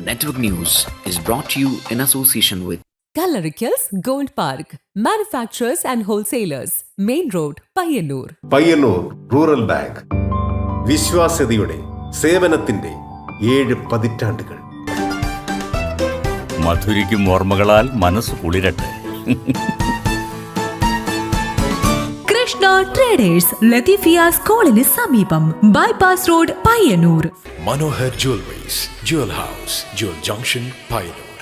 Network News is brought to you in association with Kalarikals Gold Park, manufacturers and wholesalers, Main Road, Payyannur. Payyannur rural bank വിശ്വാസ്യതയുടെ സേവനത്തിന്റെ 7 പതിറ്റാണ്ടുകൾ. മധുരിക്കും ഓർമ്മകളാൽ മനസ്സ് കുളിരട്ടെ. Krishna traders Latheefiya സ്കൂളിന് സമീപം bypass road Payyanur. Manohar Jewelries, Jewel House, Jewel Junction, Payyanur,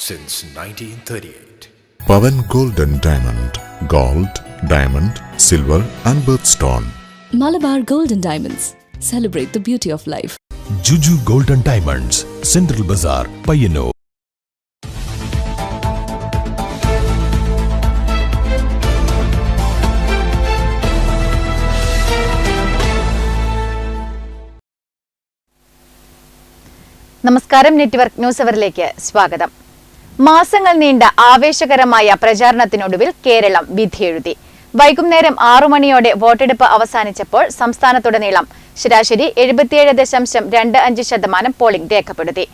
since 1938. Pavan Gold and Diamond, Gold, Diamond, Silver and Birthstone. Malabar Gold and Diamonds, celebrate the beauty of life. Juju Gold and Diamonds, Central Bazaar, Payyanur. നമസ്കാരം. Network news അവറിലേക്ക് സ്വാഗതം. മാസങ്ങൾ നീണ്ട ആവേശകരമായ പ്രചാരണത്തിനൊടുവിൽ കേരളം വിധിയെഴുതി. വൈകുന്നേരം 6 മണിയോടെ വോട്ടെടുപ്പ് അവസാനിച്ചപ്പോൾ സംസ്ഥാനത്തുടനീളം ശരാശരി 77.25% പോളിംഗ് രേഖപ്പെടുത്തി.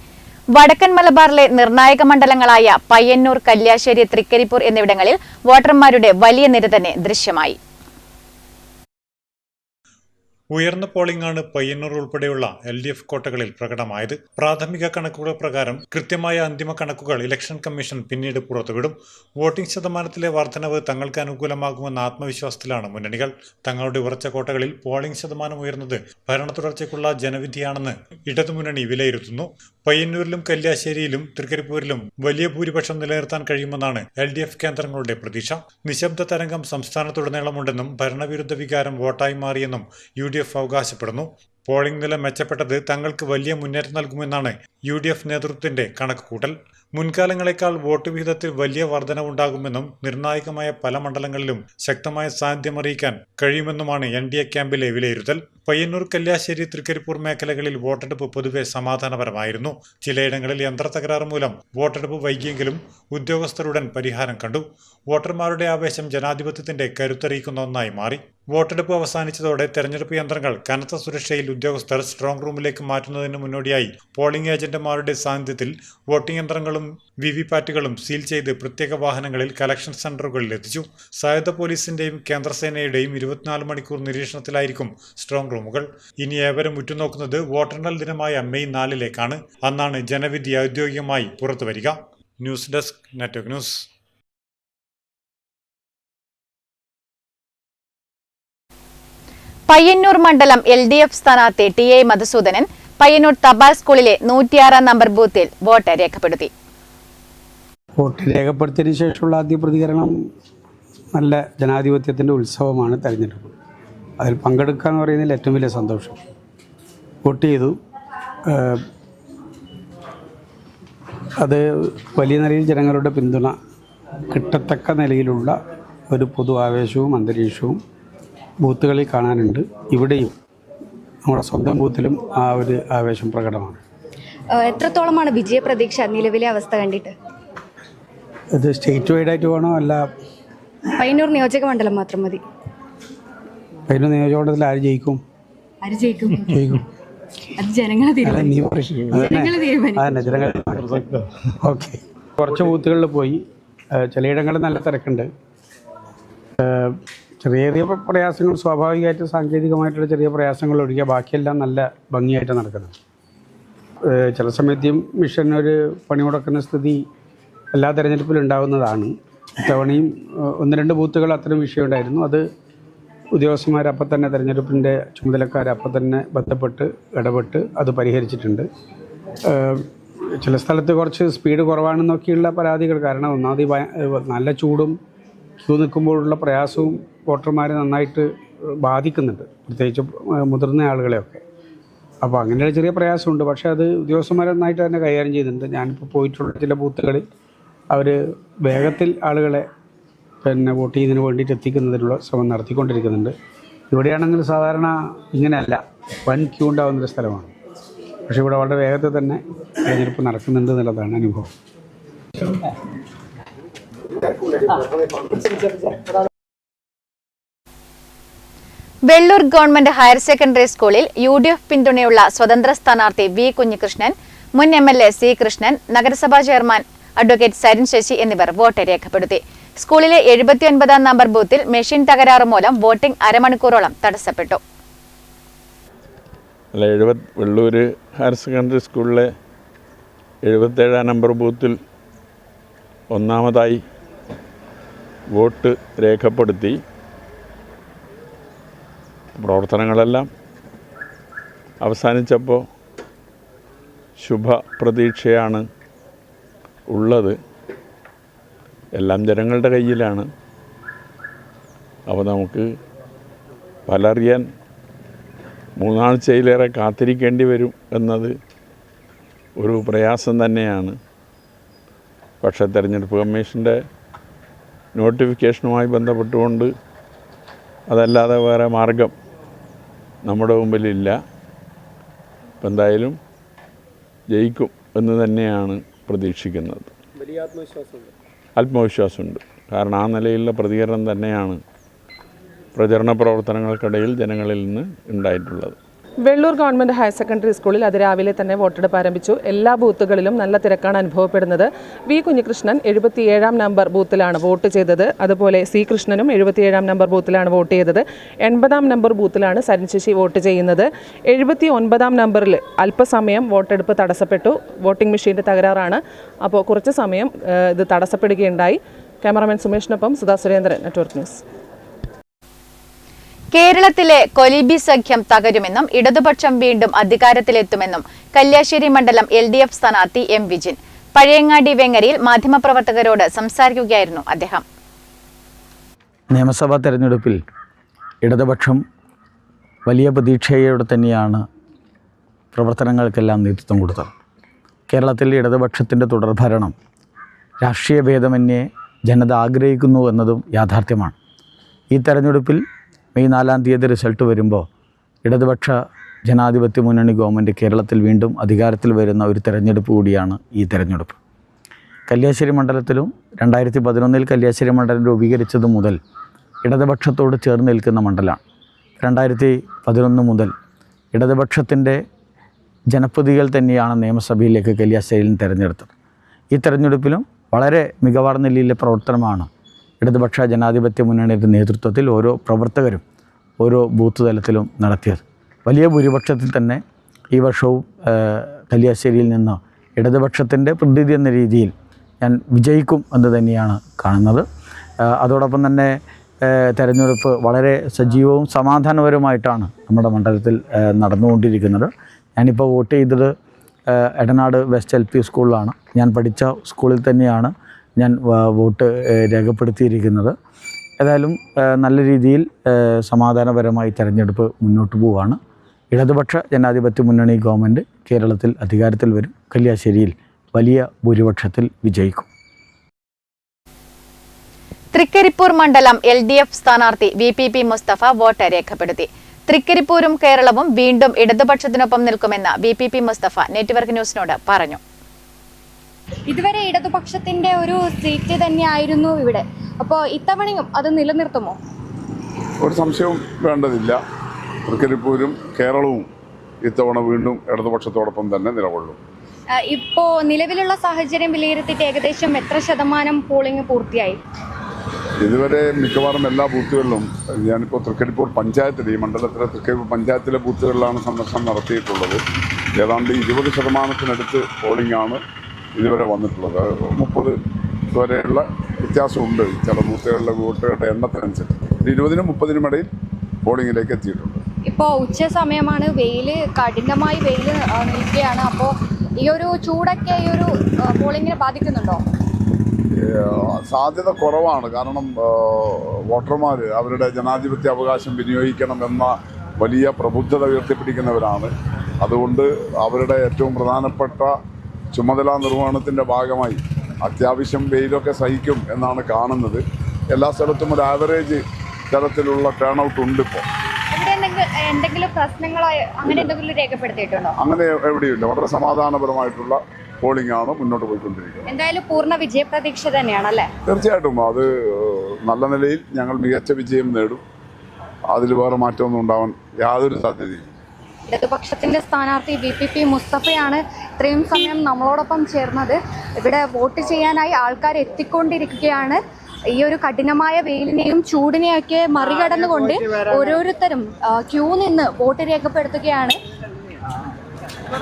വടക്കൻ മലബാറിലെ നിർണായക മണ്ഡലങ്ങളായ പയ്യന്നൂർ, കല്യാശ്ശേരി, തൃക്കരിപ്പൂർ എന്നിവിടങ്ങളിൽ വോട്ടർമാരുടെ വലിയ നിര തന്നെ ദൃശ്യമായി. ഉയർന്ന പോളിംഗാണ് പയ്യന്നൂർ ഉൾപ്പെടെയുള്ള LDF കോട്ടകളിൽ പ്രകടമായത്. പ്രാഥമിക കണക്കുകൾ പ്രകാരം കൃത്യമായ അന്തിമ കണക്കുകൾ ഇലക്ഷൻ കമ്മീഷൻ പിന്നീട് പുറത്തുവിടും. വോട്ടിംഗ് ശതമാനത്തിലെ വർധനവ് തങ്ങൾക്ക് അനുകൂലമാകുമെന്ന ആത്മവിശ്വാസത്തിലാണ് മുന്നണികൾ. തങ്ങളുടെ ഉറച്ച കോട്ടകളിൽ പോളിംഗ് ശതമാനം ഉയർന്നത് ഭരണ തുടർച്ചയ്ക്കുള്ള ജനവിധിയാണെന്ന് ഇടതുമുന്നണി വിലയിരുത്തുന്നു. പയ്യന്നൂരിലും കല്യാശ്ശേരിയിലും തൃക്കരിപ്പൂരിലും വലിയ ഭൂരിപക്ഷം നിലനിർത്താൻ കഴിയുമെന്നാണ് LDF കേന്ദ്രങ്ങളുടെ പ്രതീക്ഷ. നിശബ്ദ തരംഗം സംസ്ഥാനത്തുടനീളമുണ്ടെന്നും ഭരണവിരുദ്ധ വികാരം വോട്ടായി മാറിയെന്നും UDF അവകാശപ്പെടുന്നു. പോളിംഗ് നില മെച്ചപ്പെട്ടത് തങ്ങൾക്ക് വലിയ മുന്നേറ്റം നൽകുമെന്നാണ് UDF നേതൃത്വത്തിന്റെ കണക്കുകൂട്ടൽ. മുൻകാലങ്ങളെക്കാൾ വോട്ട് വിഹിതത്തിൽ വലിയ വർധനവുണ്ടാകുമെന്നും നിർണായകമായ പല മണ്ഡലങ്ങളിലും ശക്തമായ സാന്നിധ്യമറിയിക്കാൻ കഴിയുമെന്നുമാണ് NDA ക്യാമ്പിലെ വിലയിരുത്തൽ. പയ്യന്നൂർ, കല്യാശ്ശേരി, തൃക്കരിപ്പൂർ മേഖലകളിൽ വോട്ടെടുപ്പ് പൊതുവെ സമാധാനപരമായിരുന്നു. ചിലയിടങ്ങളിൽ യന്ത്ര തകരാറ് മൂലം വോട്ടെടുപ്പ് വൈകിയെങ്കിലും ഉദ്യോഗസ്ഥരുടൻ പരിഹാരം കണ്ടു. വോട്ടർമാരുടെ ആവേശം ജനാധിപത്യത്തിന്റെ കരുത്തറിയിക്കുന്ന ഒന്നായി മാറി. വോട്ടെടുപ്പ് അവസാനിച്ചതോടെ തെരഞ്ഞെടുപ്പ് യന്ത്രങ്ങൾ കനത്ത സുരക്ഷയിൽ ഉദ്യോഗസ്ഥർ സ്ട്രോങ് റൂമിലേക്ക് മാറ്റുന്നതിന് മുന്നോടിയായി പോളിംഗ് ഏജന്റുമാരുടെ സാന്നിധ്യത്തിൽ വോട്ടിംഗ് യന്ത്രങ്ങളും VVPATകളും സീൽ ചെയ്ത് പ്രത്യേക വാഹനങ്ങളിൽ കളക്ഷൻ സെന്ററുകളിൽ എത്തിച്ചു. സായുധ പോലീസിന്റെയും കേന്ദ്രസേനയുടെയും 24 മണിക്കൂർ നിരീക്ഷണത്തിലായിരിക്കും സ്ട്രോങ് റൂമുകൾ. ഇനി ഏവരും ഉറ്റുനോക്കുന്നത് വോട്ടെണ്ണൽ ദിനമായ മെയ് 4 അന്നാണ് ജനവിധി ഔദ്യോഗികമായി പുറത്തുവരിക. News desk, network news. Payyannur മണ്ഡലം LDF സ്ഥാനാർത്ഥി TA മധുസൂദനൻ പയ്യന്നൂർ തപാൽ സ്കൂളിലെ 106 നമ്പർ ബൂത്തിൽ വോട്ട് രേഖപ്പെടുത്തി. വോട്ട് രേഖപ്പെടുത്തിയതിനു ശേഷമുള്ള ആദ്യ പ്രതികരണം നല്ല ജനാധിപത്യത്തിൻ്റെ ഉത്സവമാണ് തെരഞ്ഞെടുപ്പ്. അതിൽ പങ്കെടുക്കുക എന്ന് പറയുന്നതിൽ ഏറ്റവും വലിയ സന്തോഷം. വോട്ട് ചെയ്തു. അത് വലിയ നിലയിൽ ജനങ്ങളുടെ പിന്തുണ കിട്ടത്തക്ക നിലയിലുള്ള ഒരു പൊതു ആവേശവും അന്തരീക്ഷവും ബൂത്തുകളിൽ കാണാനുണ്ട്. ഇവിടെയും നമ്മുടെ സ്വന്തം ബൂത്തിലും ആ ഒരു ആവേശം പ്രകടമാണ്. എത്രത്തോളമാണ് വിജയപ്രതീക്ഷ നിലവിലെ അവസ്ഥ കണ്ടിട്ട്? ഇത് സ്റ്റേറ്റ് വൈഡായിട്ട് വേണോ അല്ല പയ്യന്നൂർ നിയോജക മണ്ഡലം മാത്രം മതി? പയ്യന്നൂർ നിയോജകമണ്ഡലത്തിൽ ആര് ജയിക്കും? അത് ജനങ്ങളെ ഓക്കെ. കുറച്ച് ബൂത്തുകളിൽ പോയി. ചിലയിടങ്ങളിൽ നല്ല തിരക്കുണ്ട്. ചെറിയ ചെറിയ പ്രയാസങ്ങൾ, സ്വാഭാവികമായിട്ട് സാങ്കേതികമായിട്ടുള്ള ചെറിയ പ്രയാസങ്ങൾ ഒഴികെ ബാക്കിയെല്ലാം നല്ല ഭംഗിയായിട്ട് നടക്കുന്നത്. ചില സമയത്ത് മിഷൻ ഒരു പണിമുടക്കുന്ന സ്ഥിതി എല്ലാ തെരഞ്ഞെടുപ്പിലും ഉണ്ടാകുന്നതാണ്. ഇത്തവണയും 1-2 ബൂത്തുകൾ അത്തരം വിഷയമുണ്ടായിരുന്നു. അത് ഉദ്യോഗസ്ഥന്മാർ അപ്പം തന്നെ, തെരഞ്ഞെടുപ്പിൻ്റെ ചുമതലക്കാർ അപ്പം തന്നെ ബന്ധപ്പെട്ട് ഇടപെട്ട് അത് പരിഹരിച്ചിട്ടുണ്ട്. ചില സ്ഥലത്ത് കുറച്ച് സ്പീഡ് കുറവാണെന്നൊക്കെയുള്ള പരാതികൾ. കാരണം ഒന്നാമത് നല്ല ചൂടും ക്യൂ നിൽക്കുമ്പോഴുള്ള പ്രയാസവും വോട്ടർമാരെ നന്നായിട്ട് ബാധിക്കുന്നുണ്ട്, പ്രത്യേകിച്ച് മുതിർന്ന ആളുകളെയൊക്കെ. അപ്പോൾ അങ്ങനെയുള്ള ചെറിയ പ്രയാസമുണ്ട്. പക്ഷേ അത് ഉദ്യോഗസ്ഥന്മാരെ നന്നായിട്ട് തന്നെ കൈകാര്യം ചെയ്യുന്നുണ്ട്. ഞാനിപ്പോൾ പോയിട്ടുള്ള ചില ബൂത്തുകളിൽ അവർ വേഗത്തിൽ ആളുകളെ വോട്ട് ചെയ്യുന്നതിന് വേണ്ടിയിട്ട് എത്തിക്കുന്നതിനുള്ള ശ്രമം നടത്തിക്കൊണ്ടിരിക്കുന്നുണ്ട്. ഇവിടെയാണെങ്കിൽ സാധാരണ ഇങ്ങനെയല്ല, വൻ ക്യൂ ഉണ്ടാകുന്നൊരു സ്ഥലമാണ്. പക്ഷേ ഇവിടെ വളരെ വേഗത്തിൽ തന്നെ തിരഞ്ഞെടുപ്പ് നടക്കുന്നുണ്ട് എന്നുള്ളതാണ് അനുഭവം. വെള്ളൂർ ഗവൺമെന്റ് ഹയർ സെക്കൻഡറി സ്കൂളിൽ UDF പിന്തുണയുള്ള സ്വതന്ത്ര സ്ഥാനാർത്ഥി V. കുഞ്ഞികൃഷ്ണൻ മുൻ MLA C. കൃഷ്ണൻ, നഗരസഭാ ചെയർമാൻ അഡ്വക്കേറ്റ് സരിൻ ശശി എന്നിവർ വോട്ട് രേഖപ്പെടുത്തി. സ്കൂളിലെ 79-ാം നമ്പർ ബൂത്തിൽ മെഷീൻ തകരാറ് മൂലം വോട്ടിംഗ് അരമണിക്കൂറോളം തടസ്സപ്പെട്ടു. വെള്ളൂർ ഹയർ സെക്കൻഡറി സ്കൂളിലെ 77-ാം നമ്പർ ബൂത്തിൽ ഒന്നാമതായി വോട്ട് രേഖപ്പെടുത്തി. പ്രവർത്തനങ്ങളെല്ലാം അവസാനിച്ചപ്പോൾ ശുഭ പ്രതീക്ഷയാണ് ഉള്ളത്. എല്ലാം ജനങ്ങളുടെ കയ്യിലാണ്. അപ്പോൾ നമുക്ക് ഫലറിയാൻ 3 ആഴ്ചയിലേറെ കാത്തിരിക്കേണ്ടി വരും എന്നത് ഒരു പ്രയാസം തന്നെയാണ്. പക്ഷേ തെരഞ്ഞെടുപ്പ് കമ്മീഷൻ്റെ നോട്ടിഫിക്കേഷനുമായി ബന്ധപ്പെട്ടുകൊണ്ട് അതല്ലാതെ വേറെ മാർഗം നമ്മുടെ മുമ്പിലില്ല. അപ്പം എന്തായാലും ജയിക്കും എന്ന് തന്നെയാണ് പ്രതീക്ഷിക്കുന്നത്. ആത്മവിശ്വാസമുണ്ട്. കാരണം ആ നിലയിലുള്ള പ്രതികരണം തന്നെയാണ് പ്രചരണ പ്രവർത്തനങ്ങൾക്കിടയിൽ ജനങ്ങളിൽ നിന്ന് ഉണ്ടായിട്ടുള്ളത്. വെള്ളൂർ ഗവൺമെൻറ് ഹയർ സെക്കൻഡറി സ്കൂളിൽ അതിരാവിലെ തന്നെ വോട്ടെടുപ്പ് ആരംഭിച്ചു. എല്ലാ ബൂത്തുകളിലും നല്ല തിരക്കാണ് അനുഭവപ്പെടുന്നത്. വി. കുഞ്ഞികൃഷ്ണൻ 77-ാം നമ്പർ ബൂത്തിലാണ് വോട്ട് ചെയ്തത്. അതുപോലെ C. കൃഷ്ണനും 77-ാം നമ്പർ ബൂത്തിലാണ് വോട്ട് ചെയ്തത്. 80-ാം നമ്പർ ബൂത്തിലാണ് സരിൻ ശശി വോട്ട് ചെയ്യുന്നത്. 79-ാം നമ്പറിൽ അല്പസമയം വോട്ടെടുപ്പ് തടസ്സപ്പെട്ടു. വോട്ടിംഗ് മെഷീൻ്റെ തകരാറാണ്. അപ്പോൾ കുറച്ച് സമയം ഇത് തടസ്സപ്പെടുകയുണ്ടായി. ക്യാമറാമാൻ സുമേഷിനൊപ്പം സുധാ സുരേന്ദ്രൻ, നെറ്റ്വർക്ക് ന്യൂസ്. കേരളത്തിലെ കൊലീബി സഖ്യം തകരുമെന്നും ഇടതുപക്ഷം വീണ്ടും അധികാരത്തിലെത്തുമെന്നും കല്യാശ്ശേരി മണ്ഡലം LDF സ്ഥാനാർത്ഥി M. വിജിൻ പഴയങ്ങാടി വെങ്ങരയിൽ മാധ്യമപ്രവർത്തകരോട് സംസാരിക്കുകയായിരുന്നു അദ്ദേഹം. നിയമസഭാ തെരഞ്ഞെടുപ്പിൽ ഇടതുപക്ഷം വലിയ പ്രതീക്ഷയോടെ തന്നെയാണ് പ്രവർത്തനങ്ങൾക്കെല്ലാം നേതൃത്വം കൊടുത്തത്. കേരളത്തിൽ ഇടതുപക്ഷത്തിൻ്റെ തുടർഭരണം രാഷ്ട്രീയ ഭേദമന്യേ ജനത ആഗ്രഹിക്കുന്നു എന്നതും യാഥാർത്ഥ്യമാണ്. ഈ തെരഞ്ഞെടുപ്പിൽ മെയ് 4-ാം തീയതി റിസൾട്ട് വരുമ്പോൾ ഇടതുപക്ഷ ജനാധിപത്യ മുന്നണി ഗവൺമെൻറ് കേരളത്തിൽ വീണ്ടും അധികാരത്തിൽ വരുന്ന ഒരു തെരഞ്ഞെടുപ്പ് കൂടിയാണ് ഈ തെരഞ്ഞെടുപ്പ്. കല്യാശ്ശേരി മണ്ഡലത്തിലും 2011 കല്യാശ്ശേരി മണ്ഡലം രൂപീകരിച്ചത് മുതൽ ഇടതുപക്ഷത്തോട് ചേർന്ന് നിൽക്കുന്ന മണ്ഡലമാണ്. 2011 മുതൽ ഇടതുപക്ഷത്തിൻ്റെ ജനപ്രതിനിധികൾ തന്നെയാണ് നിയമസഭയിലേക്ക് കല്യാശ്ശേരിയിൽ തിരഞ്ഞെടുത്തത്. ഈ തെരഞ്ഞെടുപ്പിലും വളരെ മികവാർന്ന നിലയിലെ പ്രവർത്തനമാണ് ഇടതുപക്ഷ ജനാധിപത്യ മുന്നണിയുടെ നേതൃത്വത്തിൽ ഓരോ പ്രവർത്തകരും ഓരോ ബൂത്ത് തലത്തിലും നടത്തിയത്. വലിയ ഭൂരിപക്ഷത്തിൽ തന്നെ ഈ വർഷവും കല്യാശ്ശേരിയിൽ നിന്ന് ഇടതുപക്ഷത്തിൻ്റെ പ്രതിനിധി എന്ന രീതിയിൽ ഞാൻ വിജയിക്കും എന്ന് തന്നെയാണ് കാണുന്നത്. അതോടൊപ്പം തന്നെ തെരഞ്ഞെടുപ്പ് വളരെ സജീവവും സമാധാനപരമായിട്ടാണ് നമ്മുടെ മണ്ഡലത്തിൽ നടന്നുകൊണ്ടിരിക്കുന്നത്. ഞാനിപ്പോൾ വോട്ട് ചെയ്തത് എടനാട് വെസ്റ്റ് LP സ്കൂളിലാണ്. ഞാൻ പഠിച്ച സ്കൂളിൽ തന്നെയാണ് ഞാൻ വോട്ട് രേഖപ്പെടുത്തിയിരിക്കുന്നത്. ഏതായാലും നല്ല രീതിയിൽ സമാധാനപരമായി തെരഞ്ഞെടുപ്പ് മുന്നോട്ട് പോവുകയാണ്. ഇടതുപക്ഷ ജനാധിപത്യ മുന്നണി ഗവൺമെൻറ് കേരളത്തിൽ അധികാരത്തിൽ വരും. കല്യാശ്ശേരിയിൽ വലിയ ഭൂരിപക്ഷത്തിൽ വിജയിക്കും. തൃക്കരിപ്പൂർ മണ്ഡലം LDF സ്ഥാനാർത്ഥി VPP മുസ്തഫ വോട്ട് രേഖപ്പെടുത്തി. തൃക്കരിപ്പൂരും കേരളവും വീണ്ടും ഇടതുപക്ഷത്തിനൊപ്പം നിൽക്കുമെന്ന് VPP മുസ്തഫ നെറ്റ്വർക്ക് ന്യൂസിനോട് പറഞ്ഞു. ഇതുവരെ ഇടതുപക്ഷത്തിന്റെ ഒരു സീറ്റ് തന്നെയായിരുന്നു ഇവിടെ. അപ്പോൾ ഇത്തവണയും അത് നിലനിർത്തുമോ? ഒരു സംശയവും വേണ്ടതില്ല. തൃക്കരിപ്പൂരും കേരളവും ഇത്തവണ വീണ്ടും ഇടതുപക്ഷത്തോടൊപ്പം തന്നെ നിലകൊള്ളും. ഇപ്പോൾ നിലവിലുള്ള സാഹചര്യം വിലയിരുത്തിയിട്ട് ഏകദേശം എത്ര ശതമാനം പോളിംഗ് പൂർത്തിയായി? ഇതുവരെ മിക്കവാറും എല്ലാ ബൂത്തുകളിലും ഞാനിപ്പോൾ തൃക്കരിപ്പൂർ പഞ്ചായത്തിൽ ഈ മണ്ഡലത്തിലെ തൃക്കരിപ്പൂർ പഞ്ചായത്തിലെ ബൂത്തുകളിലാണ് സന്ദർശനം നടത്തിയിട്ടുള്ളത്. ഏതാണ്ട് 20% പോളിംഗാണ് ഇതുവരെ വന്നിട്ടുള്ളത്. 30 വരെയുള്ള വ്യത്യാസമുണ്ട് ചില ബൂത്തുകളിലെ വോട്ടുകളുടെ എണ്ണത്തിനനുസരിച്ച്. 20-നും 30-നും ഇടയിൽ പോളിംഗിലേക്ക് എത്തിയിട്ടുണ്ട്. ഇപ്പോൾ ഉച്ച സമയമാണ്, കഠിനമായി വെയിൽ നിൽക്കുകയാണ്. അപ്പോൾ ഈ ഒരു ചൂടൊക്കെ ഈ ഒരു പോളിംഗിനെ ബാധിക്കുന്നുണ്ടോ? സാധ്യത കുറവാണ്. കാരണം വോട്ടർമാർ അവരുടെ ജനാധിപത്യ അവകാശം വിനിയോഗിക്കണമെന്ന വലിയ പ്രബുദ്ധത ഉയർത്തിപ്പിടിക്കുന്നവരാണ്. അതുകൊണ്ട് അവരുടെ ഏറ്റവും പ്രധാനപ്പെട്ട ചുമതലാ നിർവഹണത്തിൻ്റെ ഭാഗമായി അത്യാവശ്യം വെയിലൊക്കെ സഹിക്കും എന്നാണ് കാണുന്നത്. എല്ലാ സ്ഥലത്തും ഒരു ആവറേജ് തരത്തിലുള്ള ടേൺ ഔട്ട് ഉണ്ട്. ഇപ്പോൾ എന്തെങ്കിലും പ്രശ്നങ്ങളായി അങ്ങനെ എന്തെങ്കിലും രേഖപ്പെടുത്തിയിട്ടുണ്ടോ? അങ്ങനെ എവിടെയില്ല. വളരെ സമാധാനപരമായിട്ടുള്ള പോളിംഗ് ആണ് മുന്നോട്ട് പോയിക്കൊണ്ടിരിക്കുന്നത്. എന്തായാലും പൂർണ്ണ വിജയപ്രതീക്ഷ തന്നെയാണല്ലേ? തീർച്ചയായിട്ടും അത് നല്ല നിലയിൽ ഞങ്ങൾ മികച്ച വിജയം നേടും. അതിൽ വേറെ മാറ്റമൊന്നും ഉണ്ടാവാൻ യാതൊരു സാധ്യതയില്ല. ഇടതുപക്ഷത്തിൻ്റെ സ്ഥാനാർത്ഥി VPP മുസ്തഫയാണ് ഇത്രയും സമയം നമ്മളോടൊപ്പം ചേർന്നത്. ഇവിടെ വോട്ട് ചെയ്യാനായി ആൾക്കാർ എത്തിക്കൊണ്ടിരിക്കുകയാണ്. ഈ ഒരു കഠിനമായ വെയിലിനെയും ചൂടിനെയൊക്കെ മറികടന്നുകൊണ്ട് ഓരോരുത്തരും ക്യൂ നിന്ന് വോട്ട് രേഖപ്പെടുത്തുകയാണ്.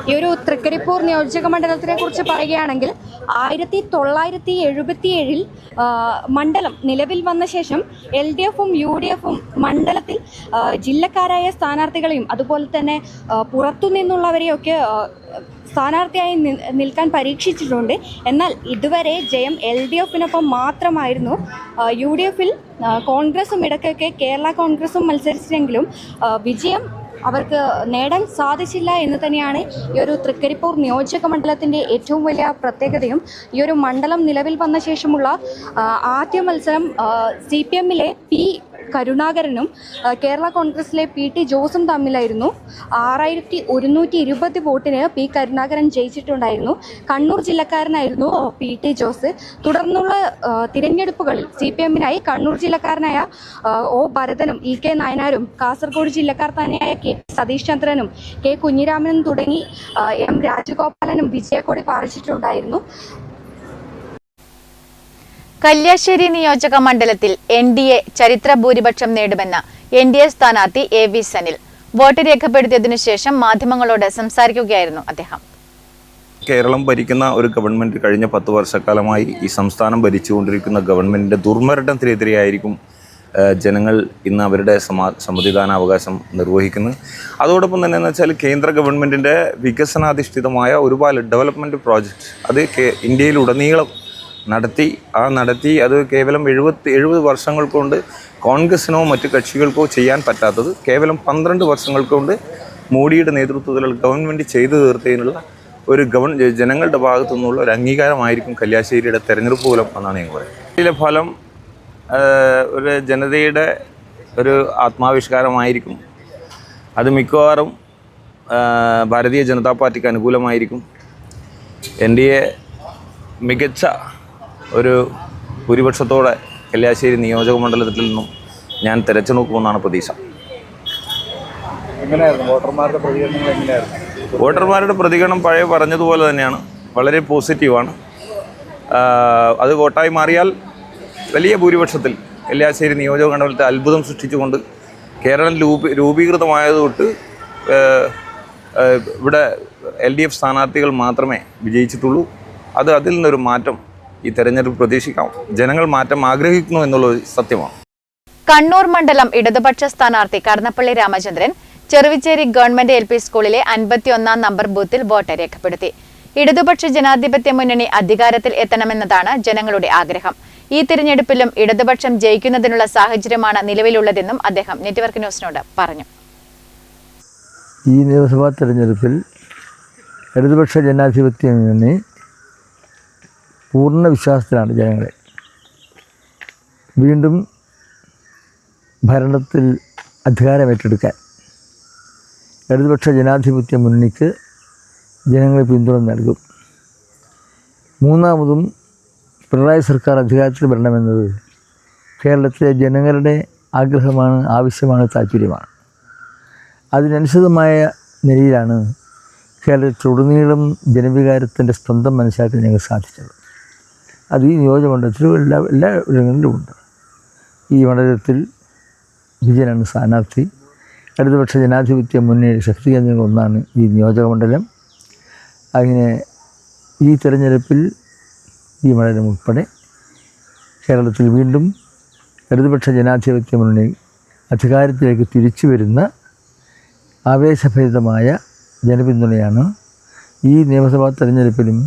ഈ ഒരു തൃക്കരിപ്പൂർ നിയോജക മണ്ഡലത്തിനെ കുറിച്ച് പറയുകയാണെങ്കിൽ 1977 മണ്ഡലം നിലവിൽ വന്ന ശേഷം LDFും UDFും മണ്ഡലത്തിൽ ജില്ലക്കാരായ സ്ഥാനാർത്ഥികളെയും അതുപോലെ തന്നെ പുറത്തുനിന്നുള്ളവരെയൊക്കെ സ്ഥാനാർത്ഥിയായി നിൽക്കാൻ പരീക്ഷിച്ചിട്ടുണ്ട്. എന്നാൽ ഇതുവരെ ജയം LDFിനൊപ്പം മാത്രമായിരുന്നു. UDFിൽ കോൺഗ്രസും ഇടയ്ക്കൊക്കെ കേരള കോൺഗ്രസും മത്സരിച്ചെങ്കിലും വിജയം അവർക്ക് നേടാൻ സാധിച്ചില്ല എന്ന് തന്നെയാണ് ഈ ഒരു തൃക്കരിപ്പൂർ നിയോജക മണ്ഡലത്തിൻ്റെ ഏറ്റവും വലിയ പ്രത്യേകതയും. ഈ ഒരു മണ്ഡലം നിലവിൽ വന്ന ശേഷമുള്ള ആദ്യ മത്സരം CPMലെ P കരുണാകരനും കേരള കോൺഗ്രസിലെ PT ജോസും തമ്മിലായിരുന്നു. 6120 വോട്ടിന് P കരുണാകരൻ ജയിച്ചിട്ടുണ്ടായിരുന്നു. കണ്ണൂർ ജില്ലക്കാരനായിരുന്നു PT ജോസ്. തുടർന്നുള്ള തിരഞ്ഞെടുപ്പുകളിൽ CPMനായി കണ്ണൂർ ജില്ലക്കാരനായ O ഭരതനും EK നായനാരും കാസർഗോഡ് ജില്ലക്കാർ തന്നെയായ K സതീഷ് ചന്ദ്രനും K കുഞ്ഞിരാമനും തുടങ്ങി M രാജഗോപാലനും വിജയക്കൊടി പാറിച്ചിട്ടുണ്ടായിരുന്നു. കല്യാശ്ശേരി നിയോജക മണ്ഡലത്തിൽ NDA ചരിത്ര ഭൂരിപക്ഷം നേടുമെന്ന് NDA സ്ഥാനാർത്ഥി AV സനിൽ വോട്ട് രേഖപ്പെടുത്തിയതിനു ശേഷം മാധ്യമങ്ങളോട് സംസാരിക്കുകയായിരുന്നു അദ്ദേഹം. കേരളം ഭരിക്കുന്ന ഒരു ഗവൺമെൻറ് കഴിഞ്ഞ 10 വർഷക്കാലമായി ഈ സംസ്ഥാനം ഭരിച്ചുകൊണ്ടിരിക്കുന്ന ഗവൺമെൻറ്റിൻ്റെ ദുർമരണത്തിനെതിരെയായിരിക്കും ജനങ്ങൾ ഇന്ന് അവരുടെ സമ്മതിദാനാവകാശം നിർവഹിക്കുന്നത്. അതോടൊപ്പം തന്നെ എന്ന് വെച്ചാൽ കേന്ദ്ര ഗവൺമെൻറ്റിൻ്റെ വികസനാധിഷ്ഠിതമായ ഒരുപാട് ഡെവലപ്മെൻറ്റ് പ്രോജക്റ്റ് അത് ഇന്ത്യയിലുടനീളം നടത്തി അത് കേവലം 70 വർഷങ്ങൾ കൊണ്ട് കോൺഗ്രസിനോ മറ്റു കക്ഷികൾക്കോ ചെയ്യാൻ പറ്റാത്തത് കേവലം 12 വർഷങ്ങൾ കൊണ്ട് മോഡിയുടെ നേതൃത്വത്തിലുള്ള ഗവൺമെൻറ് ചെയ്തു തീർത്തതിനുള്ള ഒരു ജനങ്ങളുടെ ഭാഗത്തു നിന്നുള്ള ഒരു അംഗീകാരമായിരിക്കും കല്യാശ്ശേരിയുടെ തെരഞ്ഞെടുപ്പ് ഫലം എന്നാണ് ഞാൻ പറയുന്നത്. ഇതിലെ ഫലം ഒരു ജനതയുടെ ഒരു ആത്മാവിഷ്കാരമായിരിക്കും. അത് മിക്കവാറും ഭാരതീയ ജനതാ പാർട്ടിക്ക് അനുകൂലമായിരിക്കും. NDA മികച്ച ഒരു ഭൂരിപക്ഷത്തോടെ കല്യാശ്ശേരി നിയോജക മണ്ഡലത്തിൽ നിന്നും ഞാൻ തിരച്ചു നോക്കുമെന്നാണ് പ്രതീക്ഷ. വോട്ടർമാരുടെ പ്രതികരണം പഴയ പറഞ്ഞതുപോലെ തന്നെയാണ്, വളരെ പോസിറ്റീവാണ്. അത് വോട്ടായി മാറിയാൽ വലിയ ഭൂരിപക്ഷത്തിൽ കല്യാശ്ശേരി നിയോജക മണ്ഡലത്തെ അത്ഭുതം സൃഷ്ടിച്ചുകൊണ്ട് കേരളം രൂപീകൃതമായത് തൊട്ട് ഇവിടെ LDF സ്ഥാനാർത്ഥികൾ മാത്രമേ വിജയിച്ചിട്ടുള്ളൂ. അതിൽ നിന്നൊരു മാറ്റം ഈ തെരഞ്ഞെടുപ്പ് പ്രതീക്ഷിക്കാം. ജനങ്ങൾ മാറ്റം ആഗ്രഹിക്കുന്നു എന്നുള്ളത് സത്യമാണ്. കണ്ണൂർ മണ്ഡലം ഇടതുപക്ഷ സ്ഥാനാർത്ഥി കടന്നപ്പള്ളി രാമചന്ദ്രൻ ചെറുവിച്ചേരി ഗവൺമെന്റ് LP സ്കൂളിലെ 51-ാം നമ്പർ ബൂത്തിൽ വോട്ട് രേഖപ്പെടുത്തി. ഇടതുപക്ഷ ജനാധിപത്യ മുന്നണി അധികാരത്തിൽ എത്തണമെന്നതാണ് ജനങ്ങളുടെ ആഗ്രഹം. ഈ തിരഞ്ഞെടുപ്പിലും ഇടതുപക്ഷം ജയിക്കുന്നതിനുള്ള സാഹചര്യമാണ് നിലവിലുള്ളതെന്നും അദ്ദേഹം നെറ്റ്വർക്ക് ന്യൂസിനോട് പറഞ്ഞു. ഈ നിയമസഭാ തെരഞ്ഞെടുപ്പിൽ ഇടതുപക്ഷ ജനാധിപത്യ മുന്നണി പൂർണ്ണ വിശ്വാസത്തിലാണ് ജനങ്ങളെ. വീണ്ടും ഭരണത്തിൽ അധികാരമേറ്റെടുക്കാൻ ഇടതുപക്ഷ ജനാധിപത്യ മുന്നണിക്ക് ജനങ്ങൾ പിന്തുണ നൽകും. മൂന്നാമതും പിണറായി സർക്കാർ അധികാരത്തിൽ വരണമെന്നത് കേരളത്തിലെ ജനങ്ങളുടെ ആഗ്രഹമാണ്, ആവശ്യമാണ്, താല്പര്യമാണ്. അതിനനുസൃതമായ നിലയിലാണ് കേരളത്തിലുടനീളം ജനവികാരത്തിൻ്റെ സ്പന്ദം മനസ്സിലാക്കാൻ ഞങ്ങൾക്ക് സാധിച്ചത്. അത് ഈ നിയോജകമണ്ഡലത്തിലും എല്ലാ ഇടങ്ങളിലുമുണ്ട്. ഈ മണ്ഡലത്തിൽ വിജയനാണ് സ്ഥാനാർത്ഥി. ഇടതുപക്ഷ ജനാധിപത്യ മുന്നണി ശക്തി കേന്ദ്രങ്ങൾ ഒന്നാണ് ഈ നിയോജകമണ്ഡലം. അങ്ങനെ ഈ തെരഞ്ഞെടുപ്പിൽ ഈ മണ്ഡലം ഉൾപ്പെടെ കേരളത്തിൽ വീണ്ടും ഇടതുപക്ഷ ജനാധിപത്യ മുന്നണി അധികാരത്തിലേക്ക് തിരിച്ചു വരുന്ന ആവേശഭരിതമായ ജനപിന്തുണയാണ് ഈ നിയമസഭാ തെരഞ്ഞെടുപ്പിലും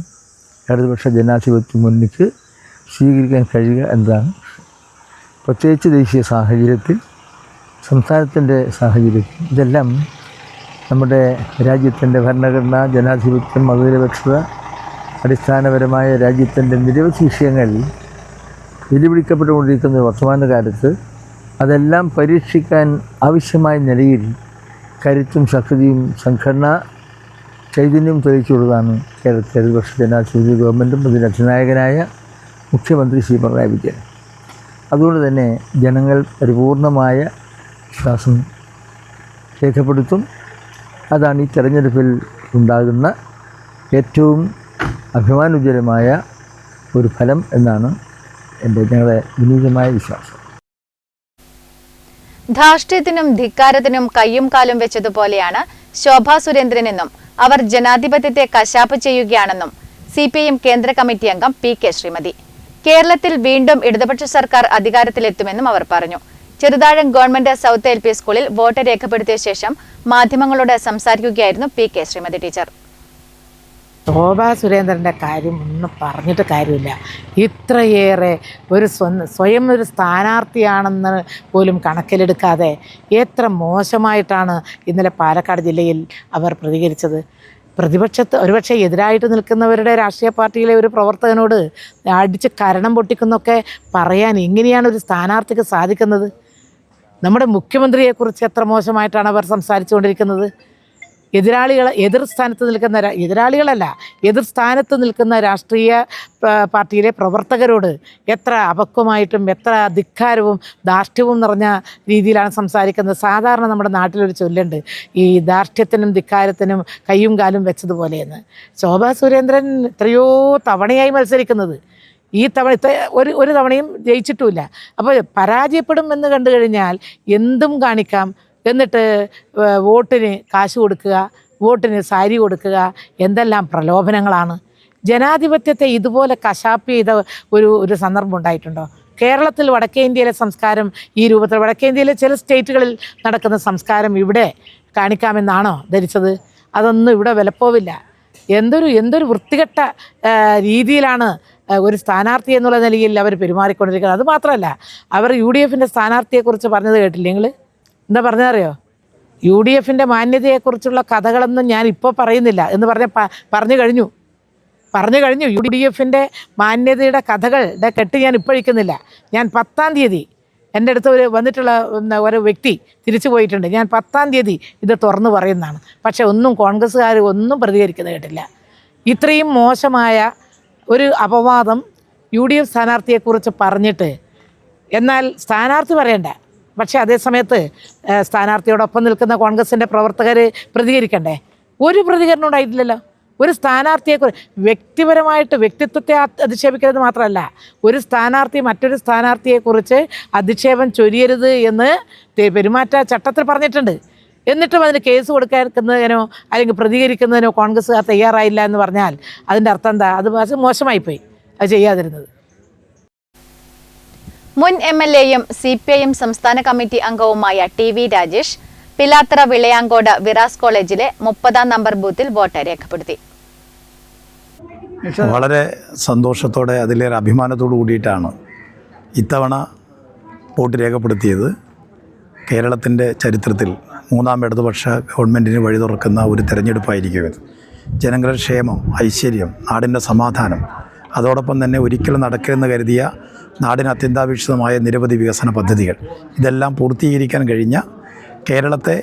ഇടതുപക്ഷ ജനാധിപത്യ മുന്നണിക്ക് സ്വീകരിക്കാൻ കഴിയുക എന്നതാണ്. പ്രത്യേകിച്ച് ദേശീയ സാഹചര്യത്തിൽ, സംസ്ഥാനത്തിൻ്റെ സാഹചര്യത്തിൽ ഇതെല്ലാം നമ്മുടെ രാജ്യത്തിൻ്റെ ഭരണഘടന, ജനാധിപത്യം, മതനിരപേക്ഷത, അടിസ്ഥാനപരമായ രാജ്യത്തിൻ്റെ നിരവധി വിഷയങ്ങൾ വെല്ലുവിളിക്കപ്പെട്ടുകൊണ്ടിരിക്കുന്ന വർത്തമാനകാലത്ത് അതെല്ലാം പരീക്ഷിക്കാൻ ആവശ്യമായ നിലയിൽ കരുത്തും ശക്തിയും സംഘടനാ ചൈതന്യവും തെളിയിച്ചുള്ളതാണ് കേരളത്തിലെ ഇടതുപക്ഷ ജനാധിപത്യ ഗവൺമെൻറ്റും അതിൻ്റെ അധിനായകനായ മുഖ്യമന്ത്രി ശ്രീ പിണറായി വിജയൻ. അതുകൊണ്ട് തന്നെ ജനങ്ങൾ പരിപൂർണമായ വിശ്വാസം രേഖപ്പെടുത്തും. അതാണ് ഈ തെരഞ്ഞെടുപ്പിൽ ഉണ്ടാകുന്ന ഏറ്റവും അഭിമാനോജ്വലമായ ഒരു ഫലം എന്നാണ് ഞങ്ങളുടെ വിനീതമായ വിശ്വാസം. ധാർഷ്ട്യത്തിനും ധിക്കാരത്തിനും കയ്യും കാലും വെച്ചതുപോലെയാണ് ശോഭാ സുരേന്ദ്രനെന്നും അവർ ജനാധിപത്യത്തെ കശാപ്പ് ചെയ്യുകയാണെന്നും CPIM കേന്ദ്ര കമ്മിറ്റി അംഗം PK ശ്രീമതി. കേരളത്തിൽ വീണ്ടും ഇടതുപക്ഷ സർക്കാർ അധികാരത്തിലെത്തുമെന്നും അവർ പറഞ്ഞു. ചെറുതാഴം ഗവൺമെന്റ് സൗത്ത് LP സ്കൂളിൽ വോട്ട് രേഖപ്പെടുത്തിയ ശേഷം മാധ്യമങ്ങളോട് സംസാരിക്കുകയായിരുന്നു PK ശ്രീമതി ടീച്ചർ. ശോഭാ സുരേന്ദ്രൻ്റെ കാര്യം ഒന്നും പറഞ്ഞിട്ട് കാര്യമില്ല. ഇത്രയേറെ സ്വയം ഒരു സ്ഥാനാർത്ഥിയാണെന്ന് പോലും കണക്കിലെടുക്കാതെ എത്ര മോശമായിട്ടാണ് ഇന്നലെ പാലക്കാട് ജില്ലയിൽ അവർ പ്രതികരിച്ചത്. പ്രതിപക്ഷത്ത് ഒരുപക്ഷെ എതിരായിട്ട് നിൽക്കുന്നവരുടെ രാഷ്ട്രീയ പാർട്ടിയിലെ ഒരു പ്രവർത്തകനോട് അടിച്ച് കരണം പൊട്ടിക്കുന്നൊക്കെ പറയാൻ എങ്ങനെയാണ് ഒരു സ്ഥാനാർത്ഥിക്ക് സാധിക്കുന്നത്? നമ്മുടെ മുഖ്യമന്ത്രിയെക്കുറിച്ച് എത്ര മോശമായിട്ടാണ് അവർ സംസാരിച്ചുകൊണ്ടിരിക്കുന്നത്. എതിർ സ്ഥാനത്ത് നിൽക്കുന്ന രാഷ്ട്രീയ പാർട്ടിയിലെ പ്രവർത്തകരോട് എത്ര അപക്വമായിട്ടും എത്ര ധിക്കാരവും ധാർഷ്ട്യവും നിറഞ്ഞ രീതിയിലാണ് സംസാരിക്കുന്നത്. സാധാരണ നമ്മുടെ നാട്ടിലൊരു ചൊല്ലുണ്ട്, ഈ ധാർഷ്ട്യത്തിനും ധിക്കാരത്തിനും കയ്യും കാലും വെച്ചതുപോലെയെന്ന്. ശോഭാ സുരേന്ദ്രൻ എത്രയോ തവണയായി മത്സരിക്കുന്നത്. ഈ തവണ ഒരു തവണയും ജയിച്ചിട്ടുമില്ല. അപ്പോൾ പരാജയപ്പെടും എന്ന് കണ്ടു കഴിഞ്ഞാൽ എന്തും കാണിക്കാം. എന്നിട്ട് വോട്ടിന് കാശ് കൊടുക്കുക, വോട്ടിന് സാരി കൊടുക്കുക, എന്തെല്ലാം പ്രലോഭനങ്ങളാണ്. ജനാധിപത്യത്തെ ഇതുപോലെ കശാപ്പ് ചെയ്ത ഒരു സന്ദർഭം ഉണ്ടായിട്ടുണ്ടോ? കേരളത്തിൽ വടക്കേ ഇന്ത്യയിലെ സംസ്കാരം ഈ രൂപത്തിൽ, വടക്കേ ഇന്ത്യയിലെ ചില സ്റ്റേറ്റുകളിൽ നടക്കുന്ന സംസ്കാരം ഇവിടെ കാണിക്കാമെന്നാണോ ധരിച്ചത്? അതൊന്നും ഇവിടെ വിലപ്പോവില്ല. എന്തൊരു വൃത്തികെട്ട രീതിയിലാണ് ഒരു സ്ഥാനാർത്ഥി എന്നുള്ള നിലയിൽ അവർ പെരുമാറിക്കൊണ്ടിരിക്കുന്നത്. അതുമാത്രമല്ല, അവർ UDFൻ്റെ സ്ഥാനാർത്ഥിയെക്കുറിച്ച് പറഞ്ഞത് കേട്ടില്ലേ നിങ്ങൾ? എന്താ പറഞ്ഞറിയോ? UDFൻ്റെ മാന്യതയെക്കുറിച്ചുള്ള കഥകളൊന്നും ഞാൻ ഇപ്പോൾ പറയുന്നില്ല എന്ന് പറഞ്ഞു കഴിഞ്ഞു. UDFൻ്റെ മാന്യതയുടെ കഥകളുടെ കെട്ട് ഞാൻ ഇപ്പോഴിക്കുന്നില്ല. ഞാൻ 10-ാം തീയതി എൻ്റെ അടുത്ത് വന്നിട്ടുള്ള ഒരു വ്യക്തി തിരിച്ചു പോയിട്ടുണ്ട്. ഞാൻ 10-ാം തീയതി ഇത് തുറന്നു പറയുന്നതാണ്. പക്ഷേ കോൺഗ്രസ്സുകാർ ഒന്നും പ്രതികരിക്കുന്നത് കേട്ടില്ല. ഇത്രയും മോശമായ ഒരു അപവാദം UDF സ്ഥാനാർത്ഥിയെക്കുറിച്ച് പറഞ്ഞിട്ട്, എന്നാൽ സ്ഥാനാർത്ഥി പറയണ്ട, പക്ഷേ അതേസമയത്ത് സ്ഥാനാർത്ഥിയോടൊപ്പം നിൽക്കുന്ന കോൺഗ്രസിൻ്റെ പ്രവർത്തകർ പ്രതികരിക്കണ്ടേ? ഒരു പ്രതികരണം ഉണ്ടായിട്ടില്ലല്ലോ. ഒരു സ്ഥാനാർത്ഥിയെക്കുറിച്ച് വ്യക്തിപരമായിട്ട് വ്യക്തിത്വത്തെ അധിക്ഷേപിക്കരുത് മാത്രമല്ല, ഒരു സ്ഥാനാർത്ഥി മറ്റൊരു സ്ഥാനാർത്ഥിയെക്കുറിച്ച് അധിക്ഷേപം ചൊരിയരുത് എന്ന് പെരുമാറ്റ ചട്ടത്തിൽ പറഞ്ഞിട്ടുണ്ട്. എന്നിട്ടും അതിന് കേസ് കൊടുക്കുന്നതിനോ അല്ലെങ്കിൽ പ്രതികരിക്കുന്നതിനോ കോൺഗ്രസ്സുകാർ തയ്യാറായില്ല എന്ന് പറഞ്ഞാൽ അതിൻ്റെ അർത്ഥം എന്താ? അത് മോശമായിപ്പോയി അത് ചെയ്യാതിരുന്നത്. മുൻ MLAയും CPIM സംസ്ഥാന കമ്മിറ്റി അംഗവുമായ TV രാജേഷ് പിലാത്തറ വിളയാങ്കോട് വിറാസ് കോളേജിലെ 30-ാം നമ്പർ ബൂത്തിൽ വോട്ട് രേഖപ്പെടുത്തി. വളരെ സന്തോഷത്തോടെ, അതിലേറെ അഭിമാനത്തോടു കൂടിയിട്ടാണ് ഇത്തവണ വോട്ട് രേഖപ്പെടുത്തിയത്. കേരളത്തിൻ്റെ ചരിത്രത്തിൽ 3-ാം ഇടതുപക്ഷ ഗവൺമെൻറ്റിന് വഴി തുറക്കുന്ന ഒരു തെരഞ്ഞെടുപ്പായിരിക്കും ഇത്. ജനങ്ങളുടെ ക്ഷേമം, ഐശ്വര്യം, നാടിൻ്റെ സമാധാനം, അതോടൊപ്പം തന്നെ ഒരിക്കലും നടക്കുമെന്ന് കരുതിയ നാടിന് അത്യന്താപേക്ഷിതമായ നിരവധി വികസന പദ്ധതികൾ, ഇതെല്ലാം പൂർത്തീകരിക്കാൻ കഴിഞ്ഞ കേരളത്തെ